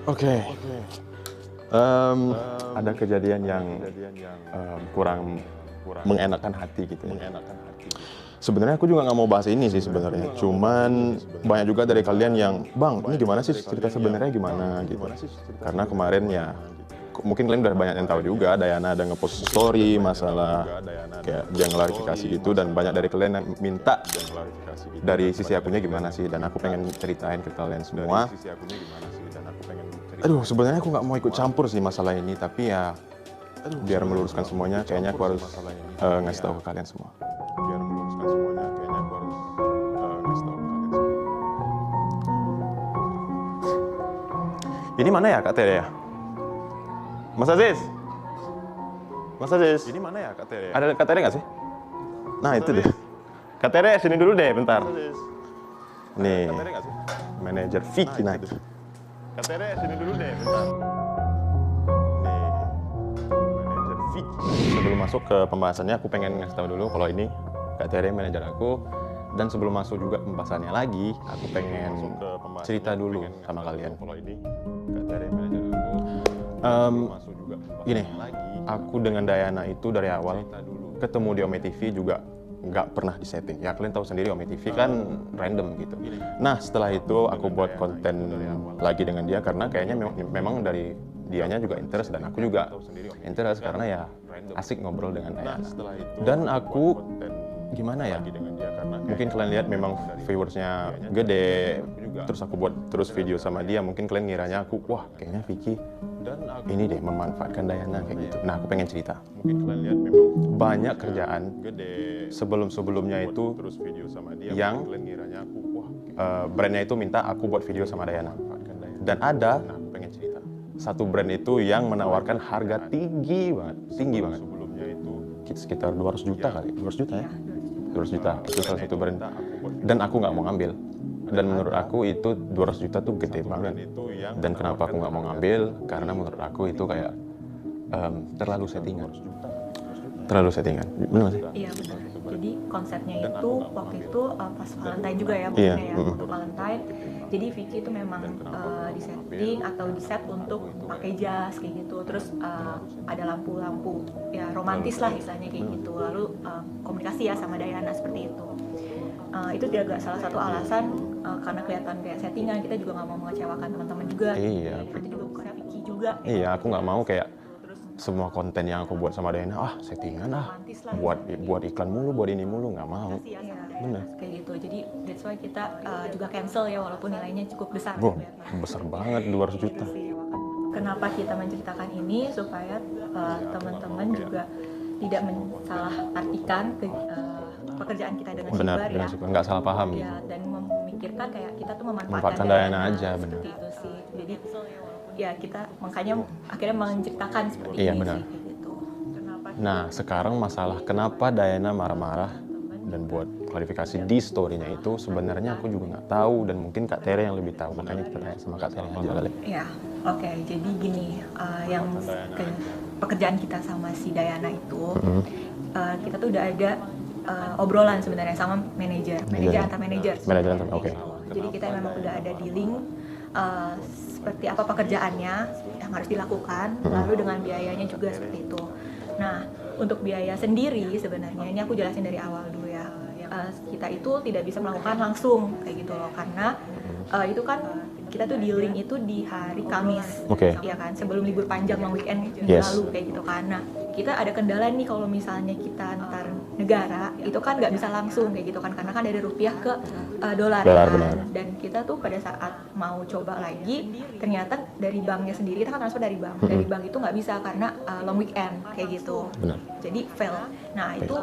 Oke. Ada kejadian yang kurang mengenakan hati gitu ya. Sebenarnya aku juga nggak mau bahas ini sih sebenarnya. Cuman banyak juga dari kalian yang, Bang, ini gimana sih cerita sebenarnya gimana gitu. Karena kemarin ya, mungkin kalian udah banyak yang tahu juga, Dayana ada ngepost story masalah kayak dia ngelarifikasi itu, dan banyak dari kalian yang minta dari sisi akunya gimana sih, dan aku pengen ceritain ke kalian semua. Aduh, sebenarnya aku nggak mau ikut campur sih masalah ini, tapi ya biar meluruskan semuanya, kayaknya aku harus ngasih tahu ke kalian semua. Ini mana ya Kak Tere ya? Mas Aziz? Mas Aziz? Ini mana ya Kak Tere? Ada Kak Tere nggak sih? Nah itu deh. Kak Tere sini dulu deh bentar. Nih, manajer Vicky naik. Kak Tere sini dulu deh bentar. Nih, manajer Vicky. Sebelum masuk ke pembahasannya, aku pengen ngasih tahu dulu kalau ini Kak Tere manajer aku. Dan sebelum masuk juga pembahasannya lagi, aku pengen cerita dulu sama kalian. Gini, aku dengan Dayana itu dari awal ketemu di Ome TV juga nggak pernah disetting. Ya kalian tahu sendiri Ome TV kan random gitu. Nah setelah itu aku buat konten lagi dengan dia karena kayaknya memang dari dianya juga interest dan aku juga interest karena ya asik ngobrol dengan Dayana. Dan aku gimana ya, mungkin kalian lihat memang viewersnya gede, terus aku buat terus video sama dia, mungkin kalian ngiranya aku, wah kayaknya Vicky ini deh memanfaatkan Dayana kayak gitu. Nah aku pengen cerita, banyak kerjaan sebelumnya itu yang brandnya itu minta aku buat video sama Dayana, dan ada satu brand itu yang menawarkan harga tinggi banget, sekitar 200 juta kali, 200 juta ya, 200 juta, itu salah satu brand. Dan aku nggak mau ngambil. Dan menurut aku itu 200 juta tuh gede banget. Dan kenapa aku nggak mau ngambil? Karena menurut aku itu kayak terlalu settingan. Terlalu settingan. Benar sih? Iya benar. Jadi konsepnya itu waktu itu pas Valentine juga ya, mungkin ya, untuk Valentine. Jadi Vicky itu memang disetting atau diset untuk pakai jas kayak gitu. Terus ada lampu-lampu ya romantis lah istilahnya kayak gitu. Lalu komunikasi ya sama Dayana seperti itu. Itu juga salah satu alasan karena kelihatan kayak settingan, kita juga nggak mau mengecewakan teman-teman juga. Iya. Itu juga bukan Vicky juga. Iya, aku nggak mau kayak semua konten yang aku buat sama Dayana, settingan buat iklan mulu, buat ini mulu, nggak mau. Bener. Kayak gitu, jadi that's why kita juga cancel ya, walaupun nilainya cukup besar. Besar banget, 200 juta. Kenapa kita menceritakan ini? Supaya teman-teman juga tidak salah artikan pekerjaan kita dengan Shipper ya. Nggak salah paham ya, gitu. Dan memikirkan kayak kita tuh memanfaatkan Dayana aja, benar. Seperti itu sih. Jadi ya kita makanya akhirnya menceritakan seperti iya, ini benar. sih gitu. Nah sekarang masalah kenapa Dayana marah-marah dan buat klarifikasi di story-nya itu, sebenarnya aku juga nggak tahu, dan mungkin Kak Tere yang lebih tahu, makanya kita tanya sama Kak Tere aja kali. Ya, oke. Jadi gini, yang pekerjaan kita sama si Dayana itu, kita tuh udah ada obrolan sebenarnya sama manajer antar manajer. Oke. Jadi kita memang udah ada dealing seperti apa pekerjaannya yang harus dilakukan, lalu dengan biayanya juga seperti itu. Nah, untuk biaya sendiri sebenarnya ini aku jelasin dari awal dulu ya. Kita itu tidak bisa melakukan langsung kayak gitu loh, karena itu kan kita tuh dealing itu di hari Kamis, ya kan, sebelum libur panjang long weekend lalu kayak gitu kan. Nah, kita ada kendala nih kalau misalnya kita antar negara itu kan nggak bisa langsung kayak gitu kan, karena kan dari rupiah ke dolar kan. Dan kita tuh pada saat mau coba lagi, ternyata dari banknya sendiri, kita kan transfer dari bank itu nggak bisa karena long weekend kayak gitu. Jadi fail. Nah itu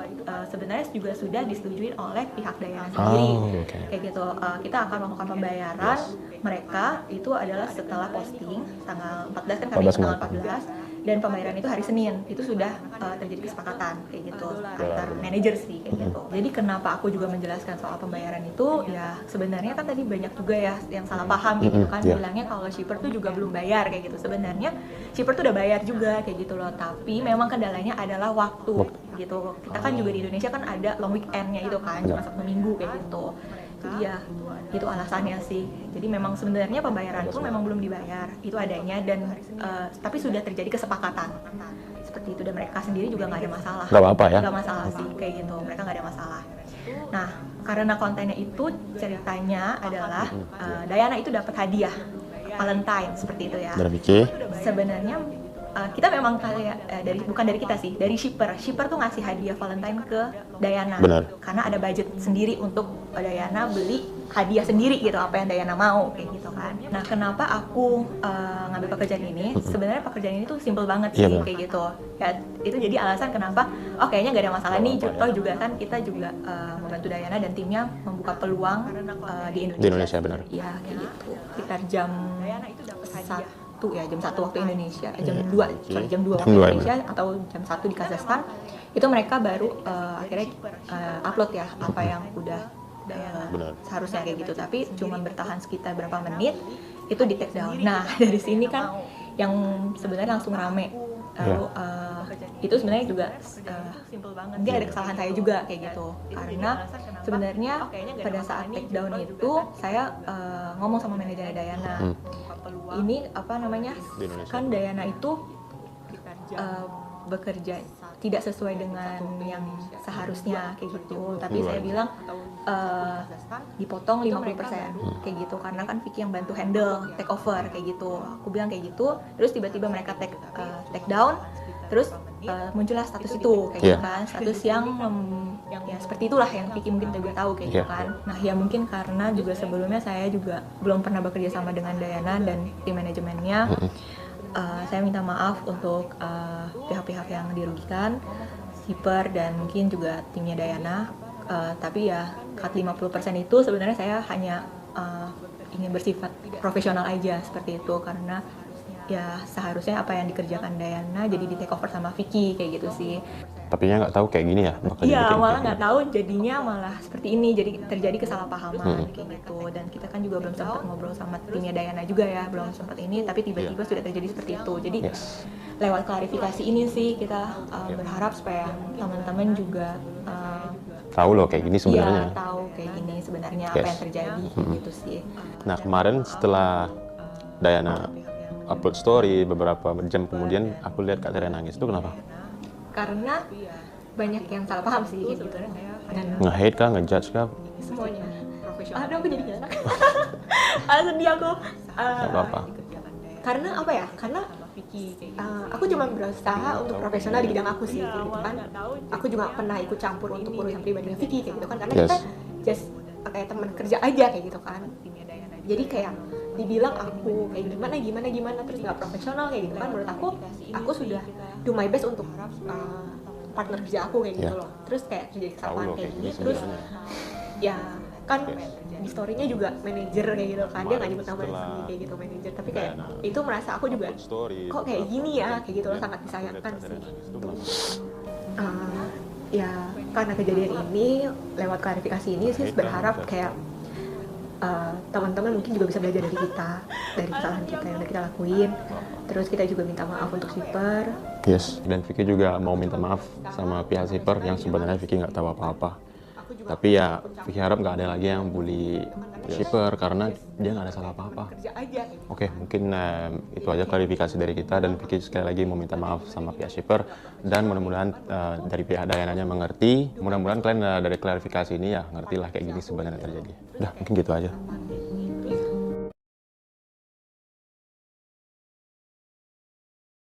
sebenarnya juga sudah disetujui oleh pihak Dayana sendiri kayak gitu. Kita akan melakukan pembayaran mereka itu adalah setelah posting tanggal 14 kan, kami tanggal 14, dan pembayaran itu hari Senin. Itu sudah terjadi kesepakatan kayak gitu antar manajer sih kayak gitu. Jadi kenapa aku juga menjelaskan soal pembayaran itu, ya sebenarnya kan tadi banyak juga ya yang salah paham gitu kan, bilangnya kalau Shipper tuh juga belum bayar kayak gitu. Sebenarnya Shipper tuh udah bayar juga kayak gitu loh, tapi memang kendalanya adalah waktu gitu. Kita kan juga di Indonesia kan ada long weekendnya itu kan, cuma 1 minggu kayak gitu. Iya, itu alasannya sih. Jadi memang sebenarnya pembayaran pun memang belum dibayar, itu adanya dan tapi sudah terjadi kesepakatan seperti itu dan mereka sendiri juga nggak ada masalah. Nggak apa-apa ya? Nggak masalah sih kayak gitu, mereka nggak ada masalah. Nah, karena kontennya itu ceritanya adalah Diana itu dapat hadiah Valentine seperti itu ya. Dari Vicky. Sebenarnya kita memang kayak bukan dari kita sih, dari shipper tuh ngasih hadiah Valentine ke Diana. Benar. Karena ada budget sendiri untuk Diana beli hadiah sendiri gitu, apa yang Diana mau kayak gitu kan. Nah, kenapa aku ngambil pekerjaan ini? Sebenarnya pekerjaan ini tuh simple banget sih, Iya, kayak gitu. Ya, itu jadi alasan kenapa kayaknya gak ada masalah nih. Toh juga kan kita juga membantu Diana dan timnya membuka peluang di Indonesia. Di Indonesia, benar. Iya, kayak gitu. Sekitar jam 1 ya, jam 1 waktu Indonesia, jam 2, sorry, jam 2 waktu Indonesia atau jam 1 di Kazakhstan, itu mereka baru akhirnya upload ya apa yang udah seharusnya kayak gitu, tapi cuma bertahan sekitar berapa menit itu di take down. Nah, dari sini kan yang sebenarnya langsung rame. Lalu itu sebenarnya juga dia ada kesalahan saya juga kayak gitu, karena sebenarnya pada saat take down itu saya ngomong sama manajer Diana, ini apa namanya, kan Diana itu bekerja tidak sesuai dengan yang seharusnya kayak gitu, tapi saya bilang dipotong 50% kayak gitu, karena kan Vicky yang bantu handle take over kayak gitu, aku bilang kayak gitu. Terus tiba-tiba mereka take down, terus muncullah status itu kayak gitu kan, status yang ya seperti itulah yang Vicky mungkin juga tahu kayak gitu kan. Nah, ya mungkin karena juga sebelumnya saya juga belum pernah bekerja sama dengan Diana dan tim manajemennya. Saya minta maaf untuk pihak-pihak yang dirugikan, shipper dan mungkin juga timnya Diana. Tapi ya cut 50% itu sebenarnya saya hanya ingin bersifat profesional aja seperti itu, karena ya seharusnya apa yang dikerjakan Diana jadi di take over sama Vicky kayak gitu sih. Tapi nggak tahu kayak gini ya? Iya, malah nggak tahu jadinya malah seperti ini, jadi terjadi kesalahpahaman kayak gitu. Dan kita kan juga belum sempat ngobrol sama timnya Diana juga ya, belum sempat ini, tapi tiba-tiba sudah terjadi seperti itu. Jadi lewat klarifikasi ini sih kita berharap supaya teman-teman juga tahu loh kayak gini sebenarnya. Iya, tahu kayak gini sebenarnya apa yang terjadi gitu sih. Nah, kemarin setelah Diana upload story beberapa jam kemudian aku lihat Kak Tere nangis. Itu kenapa? Karena banyak yang salah paham sih gitu. Dan Nge-hate kah, ngejudge kah? semuanya profesional. Aduh, aku jadi gak enak. Sedih aku. Gak apa-apa. Karena apa ya? Karena aku cuma berusaha untuk profesional di bidang aku sih, gitu kan. Aku juga pernah ikut campur untuk urusan pribadinya Vicky kayak gitu kan. Karena kita just kayak teman kerja aja kayak gitu kan. Jadi kayak dibilang aku kayak gimana terus nggak profesional kayak gitu kan. Menurut aku sudah do my best untuk partner kerja aku kayak gitu loh. Terus kayak terjadi kesalahan kayak gini, terus ya kan di story-nya juga manajer kayak gitu kan, dia nggak nyebut nama sendiri kayak gitu manajer, tapi kayak itu merasa aku juga kok kayak gini ya kayak gitu loh, sangat disayangkan sih gitu. Ya karena kejadian ini lewat klarifikasi ini sih berharap kayak teman-teman mungkin juga bisa belajar dari kita, dari kesalahan kita yang udah kita lakuin. Terus kita juga minta maaf untuk shipper. Yes, dan Vicky juga mau minta maaf sama pihak shipper yang sebenarnya Vicky nggak tahu apa-apa. Tapi ya Vicky harap nggak ada lagi yang bully shipper karena dia nggak ada salah apa-apa. Oke, mungkin itu aja klarifikasi dari kita, dan Vicky sekali lagi mau minta maaf sama pihak shipper, dan mudah-mudahan dari pihak Diana-nya mengerti. Mudah-mudahan kalian dari klarifikasi ini ya ngerti lah kayak gini sebenarnya terjadi. Udah, mungkin gitu aja.